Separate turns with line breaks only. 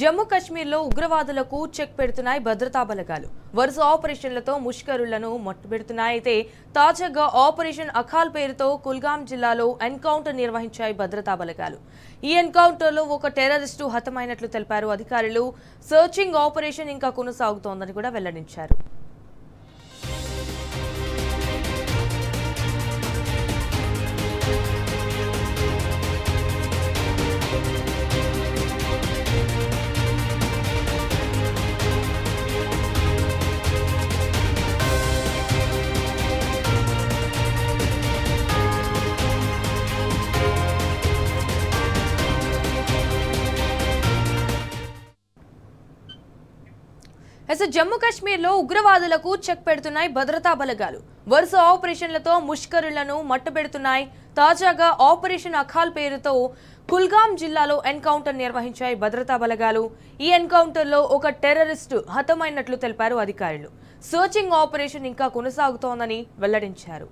జమ్మూ కాశ్మీర్లో ఉగ్రవాదులకు చెక్ పెడుతున్నాయి భద్రతా బలగాలు. వరుస ఆపరేషన్లతో ముష్కరులను మట్టుబెడుతున్నాయి. అయితే తాజాగా ఆపరేషన్ అఖాల్ పేరుతో కుల్గాం జిల్లాలో ఎన్కౌంటర్ నిర్వహించాయి భద్రతా బలగాలు. ఈ ఎన్కౌంటర్లో ఒక టెర్రరిస్టు హతమైనట్లు తెలిపారు అధికారులు. సర్చింగ్ ఆపరేషన్ ఇంకా కొనసాగుతోందని కూడా వెల్లడించారు. జమ్మూ కాశ్మీర్లో ఉగ్రవాదులకు చెక్ పెడుతున్నాయి భద్రతా బలగాలు. వరుస ఆపరేషన్లతో ముష్కరులను మట్టుబెడుతున్నాయి. తాజాగా ఆపరేషన్ అఖాల్ పేరుతో కుల్గాం జిల్లాలో ఎన్కౌంటర్ నిర్వహించాయి భద్రతా బలగాలు. ఈ ఎన్కౌంటర్లో ఒక టెర్రరిస్టు హతమైనట్లు తెలిపారు అధికారులు. సర్చింగ్ ఆపరేషన్ ఇంకా కొనసాగుతోందని వెల్లడించారు.